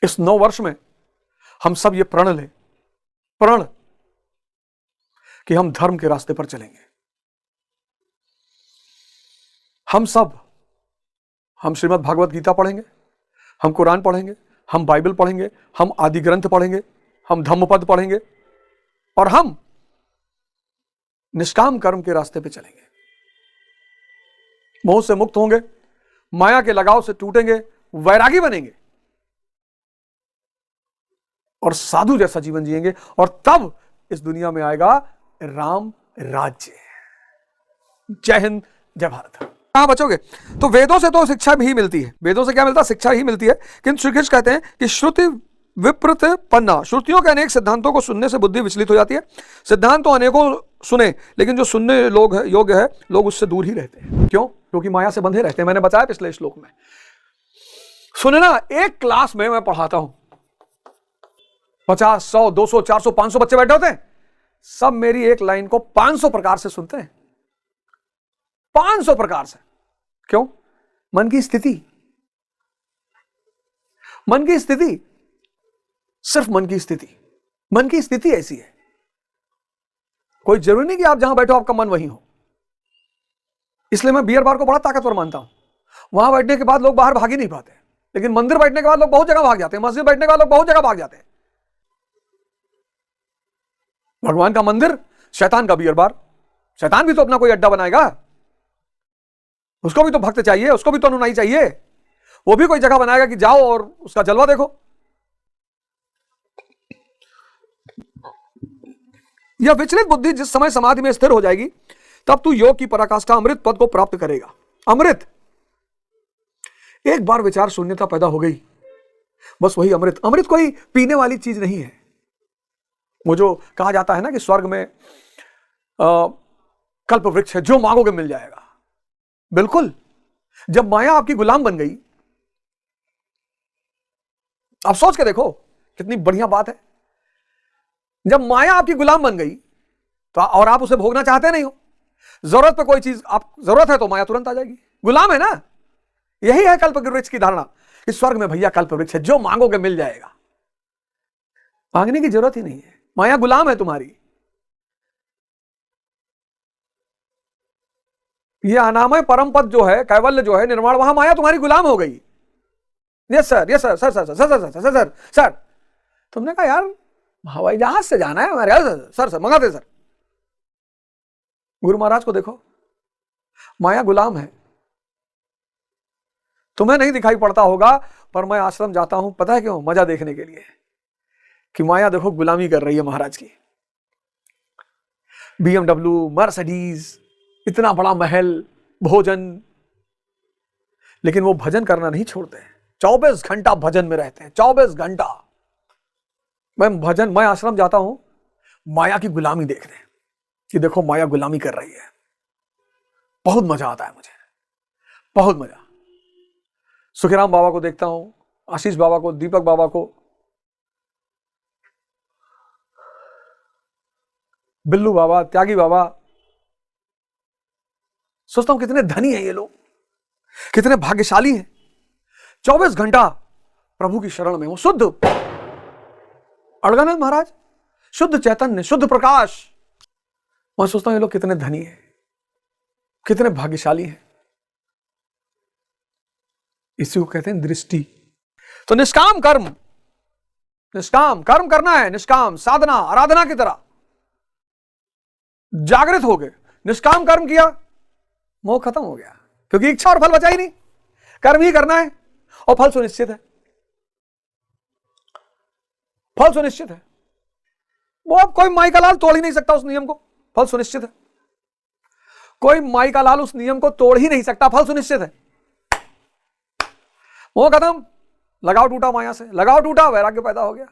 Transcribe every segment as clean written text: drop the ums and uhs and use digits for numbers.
इस 9 वर्ष में हम सब ये प्रण लें, प्रण, कि हम धर्म के रास्ते पर चलेंगे। हम सब, हम श्रीमद् भागवत गीता पढ़ेंगे, हम कुरान पढ़ेंगे, हम बाइबल पढ़ेंगे, हम आदि ग्रंथ पढ़ेंगे, हम धम्मपद पढ़ेंगे और हम निष्काम कर्म के रास्ते पे चलेंगे। मोह से मुक्त होंगे, माया के लगाव से टूटेंगे, वैरागी बनेंगे और साधु जैसा जीवन जिएंगे और तब इस दुनिया में आएगा राम राज्य। जय हिंद, जय भारत। कहां बचोगे? तो वेदों से तो शिक्षा भी मिलती है, वेदों से क्या मिलता है? शिक्षा ही मिलती है। किंतु श्री कृष्ण कहते हैं कि श्रुति विप्रत पन्ना, श्रुतियों के अनेक सिद्धांतों को सुनने से बुद्धि विचलित हो जाती है। सिद्धांत तो अनेकों सुने, लेकिन जो सुनने लोग है, योग्य है, लोग उससे दूर ही रहते हैं। क्यों? क्योंकि माया से बंधे रहते हैं। मैंने बताया पिछले श्लोक में। सुनना, एक क्लास में मैं पढ़ाता हूं, 50, 100, 200, 400, 500 बच्चे बैठे होते हैं, सब मेरी एक लाइन को 500 प्रकार से सुनते हैं, 500 प्रकार से। क्यों? मन की स्थिति, मन की स्थिति, सिर्फ मन की स्थिति, मन की स्थिति ऐसी है। कोई जरूरी नहीं कि आप जहां बैठो आपका मन वहीं हो। इसलिए मैं बियर बार को बड़ा ताकतवर मानता हूं। वहां बैठने के बाद लोग बाहर भाग ही नहीं पाते, लेकिन मंदिर बैठने के बाद लोग बहुत जगह भाग जाते हैं, मस्जिद बैठने के बाद लोग बहुत जगह भाग जाते हैं। भगवान का मंदिर, शैतान का बियर बार। शैतान भी तो अपना कोई अड्डा बनाएगा, उसको भी तो भक्त चाहिए, उसको भी तो अनुयायी चाहिए। वो भी कोई जगह बनाएगा कि जाओ और उसका जलवा देखो। यह विचलित बुद्धि जिस समय समाधि में स्थिर हो जाएगी, तब तू योग की पराकाष्ठा अमृत पद को प्राप्त करेगा। अमृत, एक बार विचार शून्यता पैदा हो गई, बस वही अमृत। अमृत कोई पीने वाली चीज नहीं है। वो जो कहा जाता है ना कि स्वर्ग में कल्प वृक्ष है, जो मांगोगे मिल जाएगा। बिल्कुल, जब माया आपकी गुलाम बन गई, आप सोच के देखो कितनी बढ़िया बात है। जब माया आपकी गुलाम बन गई तो और आप उसे भोगना चाहते नहीं हो, जरूरत पे कोई चीज आप जरूरत है तो माया तुरंत आ जाएगी। गुलाम है ना। यही है कल्प वृक्ष की धारणा कि स्वर्ग में भैया कल्प वृक्ष है, जो मांगोगे मिल जाएगा। मांगने की जरूरत ही नहीं है, माया गुलाम है तुम्हारी। ये अनामय परम पद जो है, कैवल्य जो है, निर्वाण, वहां माया तुम्हारी गुलाम हो गई। Yes sir, yes sir, sir sir sir sir sir sir sir. तुमने कहा यार हवाई जहाज से जाना है हमारे, सर सर मंगाते सर। गुरु महाराज को देखो, माया गुलाम है। तुम्हें नहीं दिखाई पड़ता होगा, पर मैं आश्रम जाता हूं, पता है क्यों? मजा देखने के लिए कि माया देखो गुलामी कर रही है महाराज की। BMW, मर्सिडीज, इतना बड़ा महल, भोजन, लेकिन वो भजन करना नहीं छोड़ते हैं। 24 घंटा भजन में रहते हैं, 24 घंटा। मैं आश्रम जाता हूं माया की गुलामी देखने, कि देखो माया गुलामी कर रही है। बहुत मजा आता है मुझे, बहुत मजा। सुखीराम बाबा को देखता हूं, आशीष बाबा को, दीपक बाबा को, बिल्लू बाबा, त्यागी बाबा। सोचता हूं कितने धनी हैं ये लोग, कितने भाग्यशाली हैं। 24 घंटा प्रभु की शरण में हूं। शुद्ध अड़गानंद महाराज, शुद्ध चैतन्य, शुद्ध प्रकाश। मैं सोचता हूं ये लोग कितने धनी हैं, कितने भाग्यशाली हैं। इसी को कहते हैं दृष्टि। तो निष्काम कर्म, निष्काम कर्म करना है, निष्काम साधना, आराधना की तरह जागृत हो गए। निष्काम कर्म किया, मोह खत्म हो गया, क्योंकि इच्छा और फल बचा ही नहीं। कर्म ही करना है और फल सुनिश्चित है, फल सुनिश्चित है। वो अब कोई माई का लाल तोड़ ही नहीं सकता उस नियम को, फल सुनिश्चित है। कोई माई का लाल उस नियम को तोड़ ही नहीं सकता, फल सुनिश्चित है। मोह खत्म, लगाव टूटा माया से, लगाव टूटा, वैराग्य पैदा हो गया।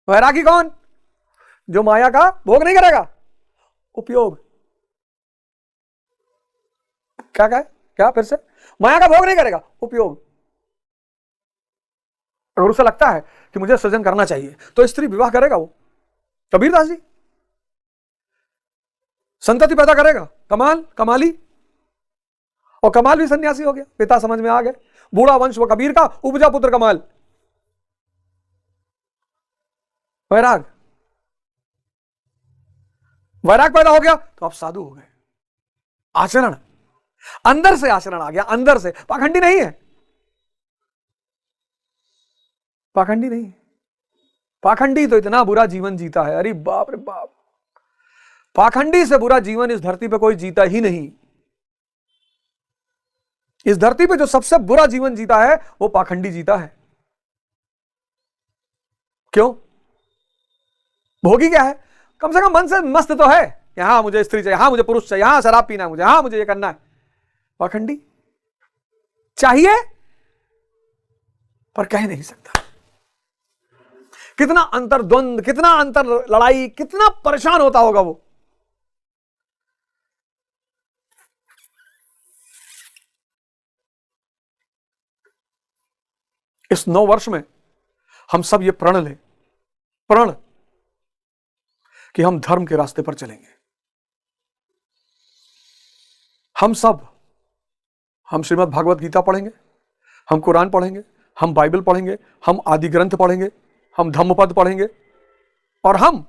वैरागी कौन? जो माया का भोग नहीं करेगा, उपयोग। क्या कहे? क्या फिर से? माया का भोग नहीं करेगा, उपयोग। अगर उसे लगता है कि मुझे सृजन करना चाहिए तो स्त्री विवाह करेगा। वो कबीरदास जी संतति पैदा करेगा, कमाल, कमाली। और कमाल भी सन्यासी हो गया, पिता समझ में आ गए। बूढ़ा वंश व कबीर का, उपजा पुत्र कमाल। वैराग, वैराग पैदा हो गया तो आप साधु हो गए। आचरण, अंदर से आचरण आ गया, अंदर से। पाखंडी नहीं है, पाखंडी नहीं। पाखंडी तो इतना बुरा जीवन जीता है, अरे बाप रे बाप, पाखंडी से बुरा जीवन इस धरती पे कोई जीता ही नहीं। इस धरती पे जो सबसे बुरा जीवन जीता है वो पाखंडी जीता है। क्यों? भोगी क्या है? कम से कम मन से मस्त तो है, यहां मुझे स्त्री चाहिए, यहां मुझे पुरुष चाहिए, यहां शराब पीना है मुझे, यहां मुझे ये करना है। पाखंडी चाहिए पर कह नहीं सकता। कितना अंतर द्वंद, कितना अंतर लड़ाई, कितना परेशान होता होगा वो। इस 9 वर्ष में हम सब ये प्रण लें, प्रण, कि हम धर्म के रास्ते पर चलेंगे। हम सब, हम श्रीमद् भागवत गीता पढ़ेंगे, हम कुरान पढ़ेंगे, हम बाइबल पढ़ेंगे, हम आदि ग्रंथ पढ़ेंगे, हम धम्मपद पढ़ेंगे और हम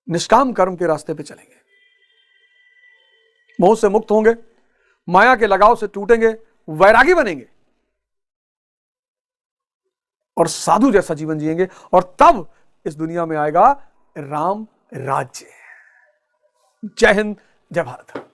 निष्काम कर्म के रास्ते पे चलेंगे। मोह से मुक्त होंगे, माया के लगाव से टूटेंगे, वैरागी बनेंगे और साधु जैसा जीवन जिएंगे। और तब इस दुनिया में आएगा राम राज्य। जय हिंद, जय भारत।